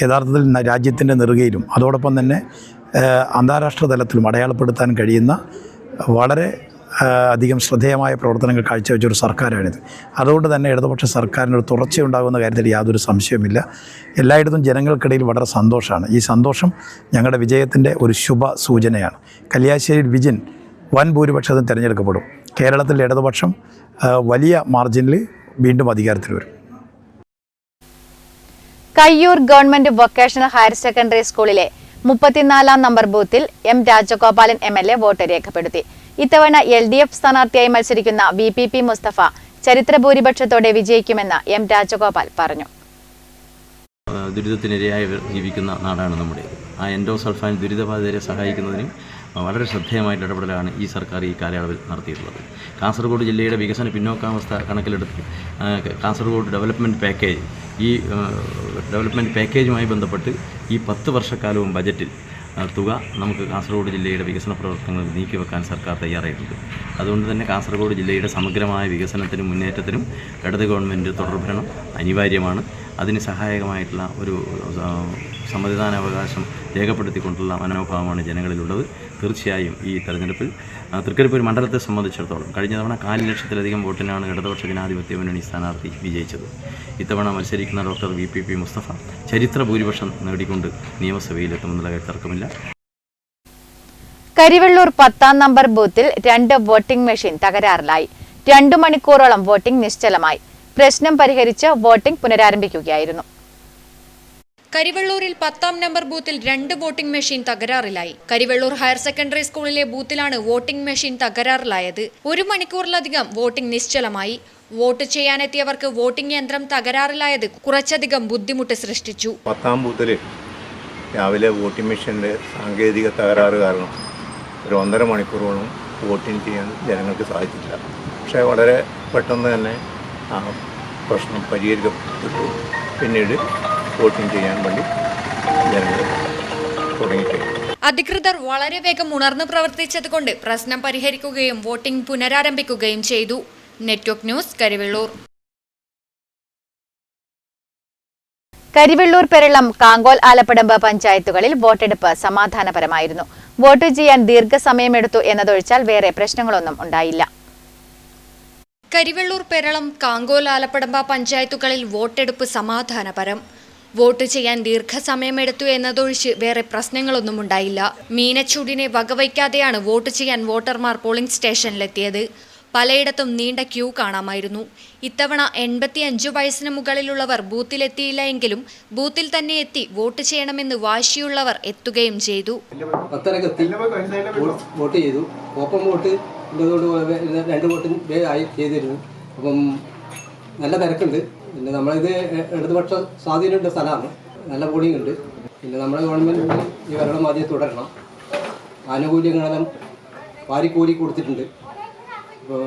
യഥാർത്ഥത്തിൽ രാജ്യത്തിൻ്റെ നെറുകയിലും അതോടൊപ്പം തന്നെ അന്താരാഷ്ട്ര തലത്തിലും അടയാളപ്പെടുത്താൻ കഴിയുന്ന വളരെ അധികം ശ്രദ്ധേയമായ പ്രവർത്തനങ്ങൾ കാഴ്ചവെച്ചൊരു സർക്കാരാണിത്. അതുകൊണ്ട് തന്നെ ഇടതുപക്ഷ സർക്കാരിനൊരു തുടർച്ചയുണ്ടാകുന്ന കാര്യത്തിൽ യാതൊരു സംശയവുമില്ല. എല്ലായിടത്തും ജനങ്ങൾക്കിടയിൽ വളരെ സന്തോഷമാണ്. ഈ സന്തോഷം ഞങ്ങളുടെ വിജയത്തിൻ്റെ ഒരു ശുഭ സൂചനയാണ്. കല്യാശ്ശേരി വിജിൻ വൻ ഭൂരിപക്ഷത്തിൽ തിരഞ്ഞെടുക്കപ്പെടും. കേരളത്തിൽ ഇടതുപക്ഷം വലിയ മാർജിനിൽ വീണ്ടും അധികാരത്തിൽ വരും. Kayyur government vocational higher secondary സ്കൂളിലെ 34-ാം നമ്പർ ബൂത്തിൽ M രാജഗോപാലൻ MLA വോട്ട് രേഖപ്പെടുത്തി. ഇത്തവണ LDF സ്ഥാനാർത്ഥിയായി മത്സരിക്കുന്ന VPP മുസ്തഫ ചരിത്ര ഭൂരിപക്ഷത്തോടെ വിജയിക്കുമെന്ന് M രാജഗോപാൽ പറഞ്ഞു. ദുരിതത്തിനിരയായി ജീവിക്കുന്ന നാടാണ് നമ്മുടേത്. ആ എൻഡോസൾഫാൻ ദുരിതബാധിതരെ സഹായിക്കുന്നതിനും വളരെ ശ്രദ്ധേയമായിട്ട് ഇടപെടലാണ് ഈ സർക്കാർ ഈ കാലയളവിൽ നടത്തിയിട്ടുള്ളത്. കാസർഗോഡ് ജില്ലയുടെ വികസന പിന്നോക്കാവസ്ഥ കണക്കിലെടുത്ത് കാസർഗോഡ് ഡെവലപ്മെൻറ്റ് പാക്കേജ്, ഈ ഡെവലപ്മെൻറ്റ് പാക്കേജുമായി ബന്ധപ്പെട്ട് ഈ 10 വർഷക്കാലവും ബജറ്റിൽ തുക നമുക്ക് കാസർഗോഡ് ജില്ലയുടെ വികസന പ്രവർത്തനങ്ങൾ നീക്കിവെക്കാൻ സർക്കാർ തയ്യാറായിട്ടുണ്ട്. അതുകൊണ്ട് തന്നെ കാസർഗോഡ് ജില്ലയുടെ സമഗ്രമായ വികസനത്തിനും മുന്നേറ്റത്തിനും ഇടത് ഗവൺമെൻറ് തുടർഭരണം അനിവാര്യമാണ്. അതിന് സഹായകമായിട്ടുള്ള ഒരു സമ്മതിദാനാവകാശം രേഖപ്പെടുത്തിക്കൊണ്ടുള്ള മനോഭാവമാണ് ജനങ്ങളിലുള്ളത്. തീർച്ചയായും ഈ തെരഞ്ഞെടുപ്പിൽ തൃക്കരിപ്പൂർ മണ്ഡലത്തെ സംബന്ധിച്ചിടത്തോളം കഴിഞ്ഞ തവണ 4 ലക്ഷത്തിലധികം വോട്ടിനാണ് ഇടതുപക്ഷ ജനാധിപത്യ മുന്നണി സ്ഥാനാർത്ഥി വിജയിച്ചത്. ഇത്തവണ മത്സരിക്കുന്ന ഡോക്ടർ VPP മുസ്തഫ ചരിത്ര ഭൂരിപക്ഷം നേടിക്കൊണ്ട് നിയമസഭയിലെത്തുമെന്നുള്ള തർക്കമില്ല. കരിവെള്ളൂർ 10ാം നമ്പർ ബൂത്തിൽ 2 വോട്ടിംഗ് മെഷീൻ തകരാറിലായി. 2 മണിക്കൂറോളം വോട്ടിംഗ് നിശ്ചലമായി. പ്രശ്നം പരിഹരിച്ച് വോട്ടിംഗ് പുനരാരംഭിക്കുകയായിരുന്നു. കരിവെള്ളൂരിൽ 10ാം നമ്പർ ബൂത്തിൽ 2 വോട്ടിംഗ് മെഷീൻ തകരാറിലായി. കരിവെള്ളൂർ ഹയർ സെക്കൻഡറി സ്കൂളിലെ ബൂത്തിലാണ് വോട്ടിംഗ് മെഷീൻ തകരാറിലായത്. 1 മണിക്കൂറിലധികം വോട്ടിംഗ് നിശ്ചലമായി. വോട്ട് ചെയ്യാനെത്തിയവർക്ക് വോട്ടിംഗ് യന്ത്രം തകരാറിലായത് കുറച്ചധികം ബുദ്ധിമുട്ട് സൃഷ്ടിച്ചു. 10ാം ബൂത്തിൽ രാവിലെ വോട്ടിംഗ് മെഷീൻ്റെ സാങ്കേതിക തകരാറ് കാരണം ഒരു 1.5 മണിക്കൂറോളം വോട്ടിംഗ് ചെയ്യാൻ ജനങ്ങൾക്ക് സാധിച്ചില്ല. പക്ഷേ വളരെ പെട്ടെന്ന് തന്നെ ആ പ്രശ്നം പരിഹരിക്കപ്പെട്ടു. പിന്നീട് വോട്ടിംഗ് ചെയ്യാൻ വേണ്ടി ജനങ്ങൾ തുടങ്ങിയിട്ടുണ്ട്. അധികൃതർ വളരെ വേഗം ഉണർന്നു പ്രവർത്തിച്ചതുകൊണ്ട് പ്രശ്നം പരിഹരിക്കുകയും വോട്ടിംഗ് പുനരാരംഭിക്കുകയും ചെയ്തു. Network news, Karivellur. കരിവെള്ളൂർ, പെരളം, കാങ്കോൽ, ആലപ്പടമ്പ് പഞ്ചായത്തുകളിൽ വോട്ടെടുപ്പ് സമാധാനപരമായിരുന്നു. വോട്ട് ചെയ്യാൻ ദീർഘസമയമെടുത്തു എന്നതൊഴിച്ചാൽ വേറെ പ്രശ്നങ്ങളൊന്നും ഉണ്ടായില്ല. കരിവെള്ളൂർ, പെരളം, കാങ്കോൽ, ആലപ്പടമ്പ പഞ്ചായത്തുകളിൽ വോട്ടെടുപ്പ് സമാധാനപരം. വോട്ട് ചെയ്യാൻ ദീർഘസമയമെടുത്തു എന്നതൊഴിച്ച് വേറെ പ്രശ്നങ്ങളൊന്നും ഉണ്ടായില്ല. മീനച്ചൂടിനെ വകവയ്ക്കാതെയാണ് വോട്ട് ചെയ്യാൻ വോട്ടർമാർ പോളിംഗ് സ്റ്റേഷനിലെത്തിയത്. പലയിടത്തും നീണ്ട ക്യൂ കാണാമായിരുന്നു. ഇത്തവണ 85 വയസ്സിന് മുകളിലുള്ളവർ ബൂത്തിലെത്തിയില്ല എങ്കിലും ബൂത്തിൽ തന്നെ എത്തി വോട്ട് ചെയ്യണമെന്ന് വാശിയുള്ളവർ എത്തുകയും ചെയ്തു. വോട്ട് ചെയ്തു. ഓപ്പൺ വോട്ട് 2 വോട്ടും ആയി ചെയ്തിരുന്നു. അപ്പം നല്ല തിരക്കുണ്ട്. പിന്നെ നമ്മളിത് ഇടതുപക്ഷ സ്വാധീനമുണ്ട് സ്ഥലമാണ്. നല്ല പോളിംഗ് ഉണ്ട്. പിന്നെ നമ്മുടെ ഗവൺമെൻറ് ഈ ഭരണം ആദ്യം തുടരണം. ആനുകൂല്യങ്ങളെല്ലാം വാരിക്കോരി കൊടുത്തിട്ടുണ്ട്. ഇപ്പോൾ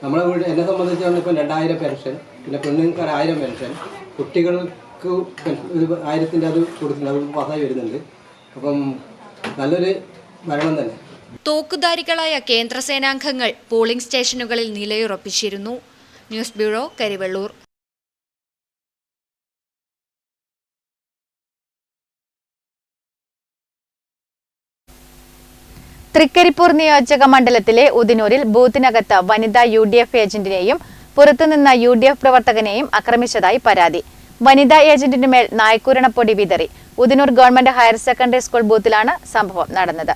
നമ്മളെ വീട് എന്നെ സംബന്ധിച്ചാണ് ഇപ്പം 2000 പെൻഷൻ, പിന്നെ പെണ്ണുങ്ങൾക്ക് 1000 പെൻഷൻ, കുട്ടികൾക്ക് 1000-ൻ്റെ അത് കൊടുത്തിട്ടുണ്ട്. അത് പാസ്സായി വരുന്നുണ്ട്. അപ്പം നല്ലൊരു ഭരണം തന്നെ. തോക്കുധാരികളായ കേന്ദ്ര സേനാംഗങ്ങൾ പോളിംഗ് സ്റ്റേഷനുകളിൽ നിലയുറപ്പിച്ചിരുന്നു. News bureau, Karivellur. തൃക്കരിപ്പൂർ നിയോജക മണ്ഡലത്തിലെ ഉദിനൂരിൽ ബൂത്തിനകത്ത് വനിതാ UDF ഏജന്റിനെയും പുറത്തുനിന്ന UDF പ്രവർത്തകനെയും ആക്രമിച്ചതായി പരാതി. വനിതാ ഏജന്റിന് മേൽ നായ്ക്കുരണപ്പൊടി വിതറി. Udinoor government higher secondary school ബൂത്തിലാണ് സംഭവം നടന്നത്.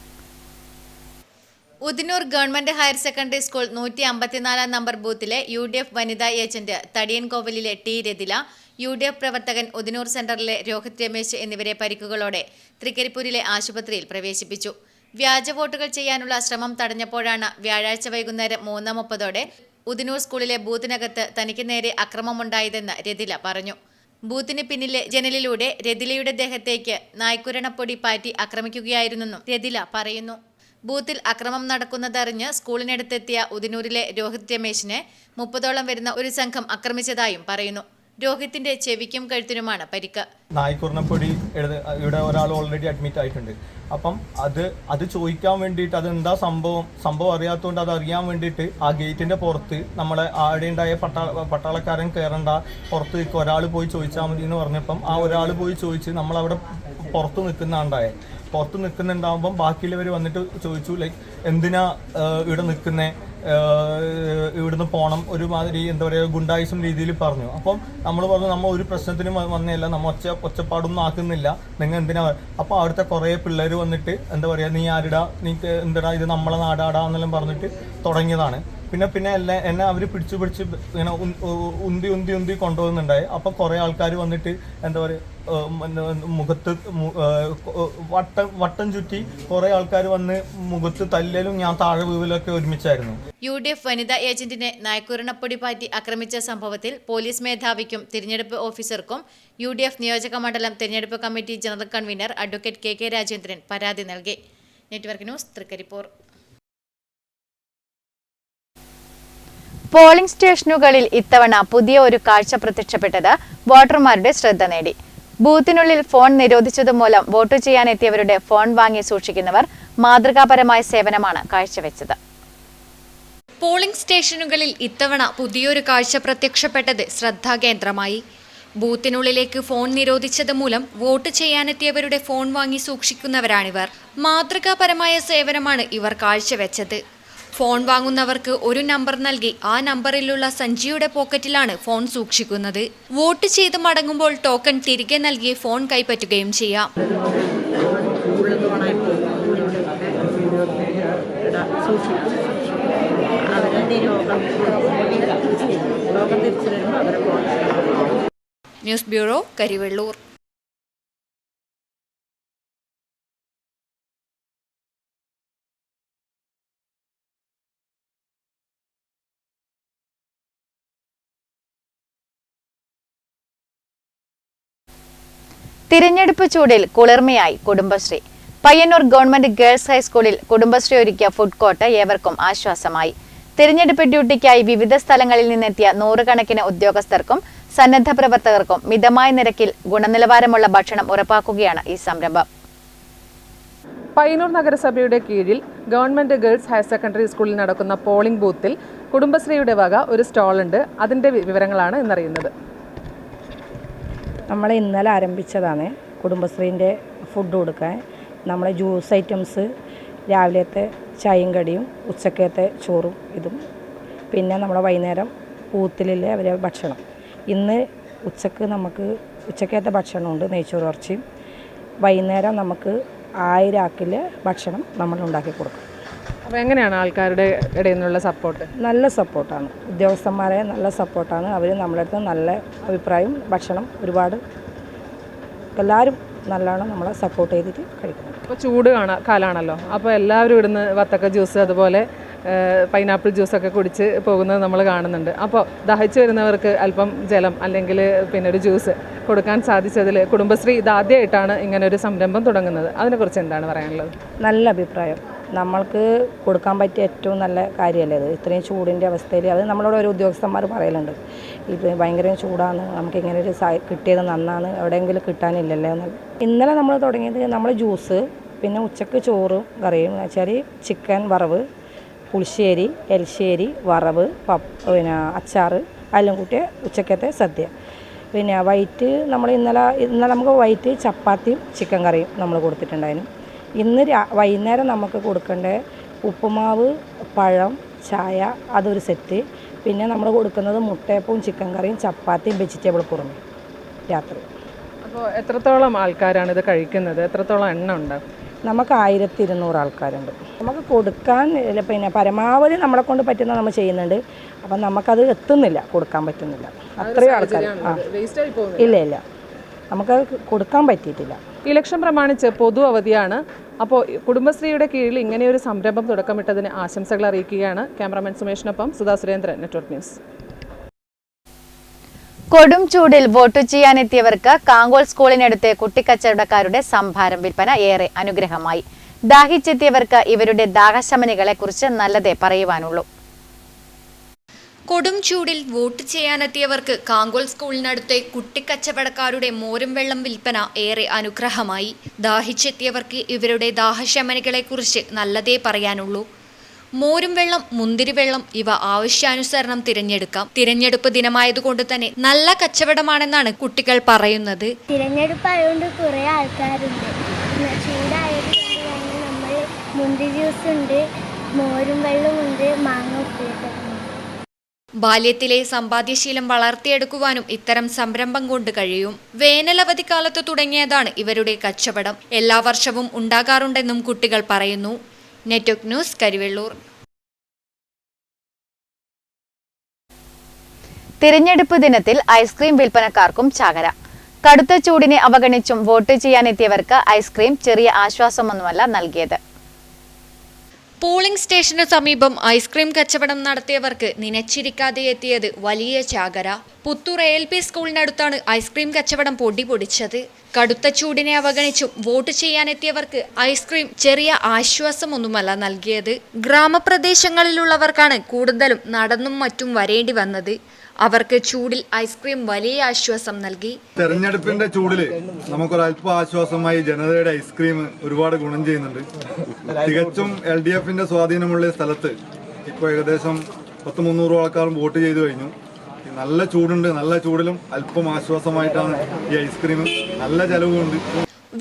Udinoor government higher secondary school 154 number ബൂത്തിലെ UDF വനിതാ ഏജന്റ് തടിയൻകോവിലിലെ T രതില, UDF പ്രവർത്തകൻ ഉദിനൂർ സെന്ററിലെ രോഹിത് രമേശ് എന്നിവരെ പരിക്കുകളോടെ തൃക്കരിപ്പൂരിലെ ആശുപത്രിയിൽ പ്രവേശിപ്പിച്ചു. വ്യാജ വോട്ടുകൾ ചെയ്യാനുള്ള ശ്രമം തടഞ്ഞപ്പോഴാണ് വ്യാഴാഴ്ച വൈകുന്നേരം 3:30 ഉദിനൂർ സ്കൂളിലെ ബൂത്തിനകത്ത് തനിക്ക് നേരെ അക്രമമുണ്ടായതെന്ന് രതില പറഞ്ഞു. ബൂത്തിന് പിന്നിലെ ജനലിലൂടെ രതിലയുടെ ദേഹത്തേക്ക് നായ്ക്കുരണപ്പൊടി പാറ്റി ആക്രമിക്കുകയായിരുന്നെന്നും രതില പറയുന്നു. ബൂത്തിൽ അക്രമം നടക്കുന്നതറിഞ്ഞ് സ്കൂളിനടുത്തെത്തിയ ഉദിനൂരിലെ രോഹിത് രമേശിനെ 30ഓളം വരുന്ന ഒരു സംഘം ആക്രമിച്ചതായും പറയുന്നു. രോഹിത്തിന്റെ ചെവിക്കും കഴുത്തിനുമാണ് പരിക്ക്. നായ്ക്കുരണപ്പൊടി ഇവിടെ ഒരാൾ ഓൾറെഡി അഡ്മിറ്റ് ആയിട്ടുണ്ട്. അപ്പം അത് ചോദിക്കാൻ വേണ്ടിയിട്ട് അതെന്താ സംഭവം അറിയാത്തതുകൊണ്ട് അത് അറിയാൻ വേണ്ടിയിട്ട് ആ ഗേറ്റിന്റെ പുറത്ത് നമ്മളെ ആടെ ഉണ്ടായ പട്ടാളക്കാരൻ കയറണ്ട, പുറത്ത് നിൽക്കുക, ഒരാൾ പോയി ചോദിച്ചാൽ മതി എന്ന് പറഞ്ഞപ്പം ആ ഒരാൾ പോയി ചോദിച്ച് നമ്മളവിടെ പുറത്ത് നിൽക്കുന്നുണ്ടായേ. പുറത്ത് നിൽക്കുന്നുണ്ടാകുമ്പം ബാക്കിയുള്ളവർ വന്നിട്ട് ചോദിച്ചു, ലൈക്ക് എന്തിനാ ഇവിടെ നിൽക്കുന്നേ, ഇവിടുന്ന് പോകണം, ഒരുമാതിരി എന്താ പറയുക ഗുണ്ടായിസം രീതിയിൽ പറഞ്ഞു. അപ്പം നമ്മൾ പറഞ്ഞു നമ്മൾ ഒരു പ്രശ്നത്തിനും വന്നതല്ല, നമ്മൾ ഒച്ചപ്പാടൊന്നും ആക്കുന്നില്ല, നിങ്ങൾ എന്തിനാ. അപ്പോൾ അവിടുത്തെ കുറേ പിള്ളേർ വന്നിട്ട് എന്താ പറയുക, നീ ആരിടാ, നീ എന്താടാ, ഇത് നമ്മളെ നാടാടാ എന്നെല്ലാം പറഞ്ഞിട്ട് തുടങ്ങിയതാണ്. പിന്നെ എന്നെ അവർ പിടിച്ച് ഇങ്ങനെ ഉന്തി കൊണ്ടുപോകുന്നുണ്ടായി. അപ്പോൾ കുറേ ആൾക്കാർ വന്നിട്ട് എന്താ പറയുക മുഖത്ത് വട്ടം ചുറ്റി കുറേ ആൾക്കാർ വന്ന് മുഖത്ത് തല്ലലും ഞാൻ താഴെ വീവലൊക്കെ ഒരുമിച്ചായിരുന്നു. UDF വനിതാ ഏജന്റിനെ നായ്ക്കുരണപ്പൊടി പാറ്റി ആക്രമിച്ച സംഭവത്തിൽ പോലീസ് മേധാവിക്കും തിരഞ്ഞെടുപ്പ് ഓഫീസർക്കും UDF നിയോജക മണ്ഡലം തിരഞ്ഞെടുപ്പ് committee general convener advocate KK Rajendran പരാതി നൽകി. Network news, Trikaripur. പോളിംഗ് സ്റ്റേഷനുകളിൽ ഇത്തവണ പുതിയ ഒരു കാഴ്ച പ്രത്യക്ഷപ്പെട്ടത് വോട്ടർമാരുടെ ശ്രദ്ധ നേടി. ബൂത്തിനുള്ളിൽ ഫോൺ നിരോധിച്ചതുമൂലം വോട്ട് ചെയ്യാനെത്തിയവരുടെ ഫോൺ വാങ്ങി സൂക്ഷിക്കുന്നവർ മാതൃകാപരമായ സേവനമാണ് കാഴ്ചവെച്ചത്. പോളിംഗ് സ്റ്റേഷനുകളിൽ ഇത്തവണ പുതിയൊരു കാഴ്ച പ്രത്യക്ഷപ്പെട്ടത് ശ്രദ്ധാകേന്ദ്രമായി. ബൂത്തിനുള്ളിലേക്ക് ഫോൺ നിരോധിച്ചത് മൂലം വോട്ട് ചെയ്യാനെത്തിയവരുടെ ഫോൺ വാങ്ങി സൂക്ഷിക്കുന്നവരാണിവർ. മാതൃകാപരമായ സേവനമാണ് ഇവർ കാഴ്ചവെച്ചത്. ഫോൺ വാങ്ങുന്നവർക്ക് ഒരു നമ്പർ നൽകി ആ നമ്പറിലുള്ള സഞ്ചിയുടെ പോക്കറ്റിലാണ് ഫോൺ സൂക്ഷിക്കുന്നത്. വോട്ട് ചെയ്ത് മടങ്ങുമ്പോൾ ടോക്കൺ തിരികെ നൽകി ഫോൺ കൈപ്പറ്റുകയും ചെയ്യാം. News bureau, Karivellur. തിരഞ്ഞെടുപ്പ് ചൂടിൽ കുളിർമയായി കുടുംബശ്രീ. പയ്യന്നൂർ ഗവൺമെന്റ് ഗേൾസ് ഹൈസ്കൂളിൽ കുടുംബശ്രീ ഒരുക്കിയ ഫുഡ് കോർട്ട് ഏവർക്കും ആശ്വാസമായി. തിരഞ്ഞെടുപ്പ് ഡ്യൂട്ടിക്കായി വിവിധ സ്ഥലങ്ങളിൽ നിന്നെത്തിയ നൂറുകണക്കിന് ഉദ്യോഗസ്ഥർക്കും സന്നദ്ധ പ്രവർത്തകർക്കും മിതമായ നിരക്കിൽ ഗുണനിലവാരമുള്ള ഭക്ഷണം ഉറപ്പാക്കുകയാണ് ഈ സംരംഭം. പയ്യന്നൂർ നഗരസഭയുടെ കീഴിൽ ഗവൺമെന്റ് ഗേൾസ് ഹയർ സെക്കൻഡറി സ്കൂളിൽ നടക്കുന്ന പോളിംഗ് ബൂത്തിൽ കുടുംബശ്രീയുടെ വക ഒരു സ്റ്റാളുണ്ട്. അതിൻ്റെ വിവരങ്ങളാണ് ഇന്നറിയുന്നത്. നമ്മൾ ഇന്നലെ ആരംഭിച്ചതാണ് കുടുംബശ്രീൻ്റെ ഫുഡ് കൊടുക്കാൻ. നമ്മളെ ജ്യൂസ് ഐറ്റംസ്, രാവിലത്തെ ചായയും കടിയും, ഉച്ചക്കത്തെ ചോറും ഇതും, പിന്നെ നമ്മളെ വൈകുന്നേരം പൂത്തിലെ അവരെ ഭക്ഷണം. ഇന്ന് ഉച്ചക്ക് നമുക്ക് ഉച്ചക്കത്തെ ഭക്ഷണമുണ്ട്, നെയ്ച്ചോറ് ഇറച്ചിയും. വൈകുന്നേരം നമുക്ക് 1000 ആക്കിലെ ഭക്ഷണം നമ്മൾ ഉണ്ടാക്കി കൊടുക്കും. അപ്പോൾ എങ്ങനെയാണ് ആൾക്കാരുടെ ഇടയിൽ നിന്നുള്ള സപ്പോർട്ട്? നല്ല സപ്പോർട്ടാണ്, ഉദ്യോഗസ്ഥന്മാരെ നല്ല സപ്പോർട്ടാണ്. അവർ നമ്മുടെ അടുത്ത് നല്ല അഭിപ്രായം, ഭക്ഷണം ഒരുപാട് എല്ലാവരും നല്ലോണം നമ്മളെ സപ്പോർട്ട് ചെയ്തിട്ട് കഴിക്കണം. ഇപ്പോൾ ചൂട് കാലമാണല്ലോ, അപ്പോൾ എല്ലാവരും ഇവിടുന്ന് വത്തക്ക ജ്യൂസ് അതുപോലെ പൈനാപ്പിൾ ജ്യൂസൊക്കെ കുടിച്ച് പോകുന്നത് നമ്മൾ കാണുന്നുണ്ട്. അപ്പോൾ ദഹിച്ചു വരുന്നവർക്ക് അല്പം ജലം അല്ലെങ്കിൽ പിന്നെ ഒരു ജ്യൂസ് കൊടുക്കാൻ സാധിച്ചതിൽ കുടുംബശ്രീ ഇതാദ്യമായിട്ടാണ് ഇങ്ങനൊരു സംരംഭം തുടങ്ങുന്നത്. അതിനെക്കുറിച്ച് എന്താണ് പറയാനുള്ളത്? നല്ല അഭിപ്രായം. നമ്മൾക്ക് കൊടുക്കാൻ പറ്റിയ ഏറ്റവും നല്ല കാര്യമല്ലേ ഇത്. ഇത്രയും ചൂടിൻ്റെ അവസ്ഥയിൽ അത് നമ്മളോട് ഒരു ഉദ്യോഗസ്ഥന്മാർ പറയലുണ്ട്, ഇത് ഭയങ്കര ചൂടാണ്, നമുക്ക് ഇങ്ങനെ ഒരു കിട്ടിയത് നന്നാണ്, എവിടെയെങ്കിലും കിട്ടാനില്ലല്ലോ എന്ന്. ഇന്നലെ നമ്മൾ തുടങ്ങിയത് നമ്മൾ ജ്യൂസ്, പിന്നെ ഉച്ചക്ക് ചോറും കറിയും, വെച്ചാൽ ചിക്കൻ വറവ്, പുളിശ്ശേരി, എലിശ്ശേരി, വറവ്, പിന്നെ അച്ചാർ, എല്ലാം കൂട്ടിയ ഉച്ചക്കത്തെ സദ്യ. പിന്നെ വൈറ്റ് നമ്മൾ ഇന്നലെ നമുക്ക് വൈറ്റ് ചപ്പാത്തിയും ചിക്കൻ കറിയും നമ്മൾ കൊടുത്തിട്ടുണ്ടായിരുന്നു. ഇന്ന് വൈകുന്നേരം നമുക്ക് കൊടുക്കേണ്ട ഉപ്പുമാവ്, പഴം, ചായ, അതൊരു സെറ്റ്. പിന്നെ നമ്മൾ കൊടുക്കുന്നത് മുട്ടയപ്പവും ചിക്കൻ കറിയും ചപ്പാത്തിയും വെജിറ്റബിൾ കുറുമയും രാത്രി. അപ്പോൾ എത്രത്തോളം ആൾക്കാരാണ് ഇത് കഴിക്കുന്നത്? എത്രത്തോളം എണ്ണം ഉണ്ട്? നമുക്ക് 1200 ആൾക്കാരുണ്ട്. നമുക്ക് കൊടുക്കാൻ പിന്നെ പരമാവധി നമ്മളെ കൊണ്ട് പറ്റുന്ന നമ്മൾ ചെയ്യുന്നുണ്ട്. അപ്പം നമുക്കത് എത്തുന്നില്ല, കൊടുക്കാൻ പറ്റുന്നില്ല. അത്രയും ആൾക്കാർ ഇല്ല, നമുക്കത് കൊടുക്കാൻ പറ്റിയിട്ടില്ല. ഇലക്ഷൻ പ്രമാണിച്ച് പൊതു അവധിയാണ്. അപ്പോൾ കുടുംബശ്രീയുടെ കീഴിൽ ഇങ്ങനെയൊരു സംരംഭം തുടക്കമിട്ടതിന് ആശംസകൾ അറിയിക്കുകയാണ്. ക്യാമറാമാൻ സുമേഷിനൊപ്പം സുധാ സുരേന്ദ്രൻ, നെറ്റ്വർക്ക് ന്യൂസ്. കൊടും ചൂടിൽ വോട്ട് ചെയ്യാനെത്തിയവർക്ക് കാങ്കോൾ സ്കൂളിനടുത്ത് കുട്ടിക്കച്ചവടക്കാരുടെ സംഭാരം വിൽപ്പന ഏറെ അനുഗ്രഹമായി. ദാഹിച്ചെത്തിയവർക്ക് ഇവരുടെ ദാഹശമനികളെ കുറിച്ച് നല്ലതേ പറയുവാനുള്ളൂ. കൊടും ചൂടിൽ വോട്ട് ചെയ്യാനെത്തിയവർക്ക് കാങ്കോൾ സ്കൂളിനടുത്തെ കുട്ടിക്കച്ചവടക്കാരുടെ മോരും വെള്ളം വിൽപ്പന ഏറെ അനുഗ്രഹമായി. ദാഹിച്ചെത്തിയവർക്ക് ഇവരുടെ ദാഹശമനികളെക്കുറിച്ച് നല്ലതേ പറയാനുള്ളൂ. മോരും വെള്ളം, മുന്തിരിവെള്ളം ഇവ ആവശ്യാനുസരണം തിരഞ്ഞെടുക്കാം. തിരഞ്ഞെടുപ്പ് ദിനമായതുകൊണ്ട് തന്നെ നല്ല കച്ചവടമാണെന്നാണ് കുട്ടികൾ പറയുന്നത്. തിരഞ്ഞെടുപ്പ് ആയതുകൊണ്ട് കുറേ ആൾക്കാരുണ്ട്. ചൂടായത് നമ്മൾ മുന്തിരി ജ്യൂസ് ഉണ്ട്, മോരും വെള്ളമുണ്ട്, മാങ്ങ ഉപ്പിലിട്ടുണ്ട്. ബാല്യത്തിലെ സമ്പാദ്യശീലം വളർത്തിയെടുക്കുവാനും ഇത്തരം സംരംഭം കൊണ്ട് കഴിയും. വേനലവധിക്കാലത്ത് തുടങ്ങിയതാണ് ഇവരുടെ കച്ചവടം. എല്ലാ വർഷവും ഉണ്ടാകാറുണ്ടെന്നും കുട്ടികൾ പറയുന്നു. Network news, Karivellur. തിരഞ്ഞെടുപ്പ് ദിനത്തിൽ ഐസ്ക്രീം വിൽപ്പനക്കാർക്കും ചാകര. കടുത്ത ചൂടിനെ അവഗണിച്ചും വോട്ട് ചെയ്യാനെത്തിയവർക്ക് ഐസ്ക്രീം ചെറിയ ആശ്വാസമൊന്നുമല്ല നൽകിയത്. പോളിംഗ് സ്റ്റേഷന് സമീപം ഐസ്ക്രീം കച്ചവടം നടത്തിയവർക്ക് നനച്ചിരിക്കാതെ എത്തിയത് വലിയ ചാകര. പുത്തൂർ ALP സ്കൂളിനടുത്താണ് ഐസ്ക്രീം കച്ചവടം പൊടിപൊടിച്ചത്. കടുത്ത ചൂടിനെ അവഗണിച്ചും വോട്ട് ചെയ്യാനെത്തിയവർക്ക് ഐസ്ക്രീം ചെറിയ ആശ്വാസമൊന്നുമല്ല നൽകിയത്. ഗ്രാമപ്രദേശങ്ങളിലുള്ളവർക്കാണ് കൂടുതലും നടന്നും മറ്റും വരേണ്ടി വന്നത്. അവർക്ക് ചൂടിൽ ഐസ്ക്രീം വലിയ ആശ്വാസം നൽകി. തെരഞ്ഞെടുപ്പിന്റെ ചൂടില് നമുക്കൊരല്പ ആശ്വാസമായി ജനതയുടെ ഐസ്ക്രീം ഒരുപാട് ഗുണം ചെയ്യുന്നുണ്ട്. തികച്ചും LDFന്റെ സ്വാധീനമുള്ള സ്ഥലത്ത് ഇപ്പോൾ ഏകദേശം 300 ആൾക്കാരും വോട്ട് ചെയ്തു കഴിഞ്ഞു. നല്ല ചൂടുണ്ട്, നല്ല ചൂടിലും അല്പം ആശ്വാസമായിട്ടാണ് ഈ ഐസ്ക്രീം. നല്ല ചെലവുണ്ട്.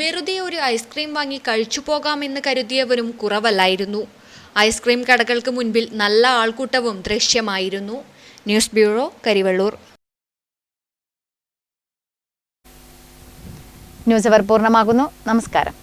വെറുതെ ഒരു ഐസ്ക്രീം വാങ്ങി കഴിച്ചു പോകാമെന്ന് കരുതിയവരും കുറവല്ലായിരുന്നു. ഐസ്ക്രീം കടകൾക്ക് മുൻപിൽ നല്ല ആൾക്കൂട്ടവും ദൃശ്യമായിരുന്നു. News bureau, Karivellur. ന്യൂസ് അവർ പൂർണ്ണമാകുന്നു. നമസ്കാരം.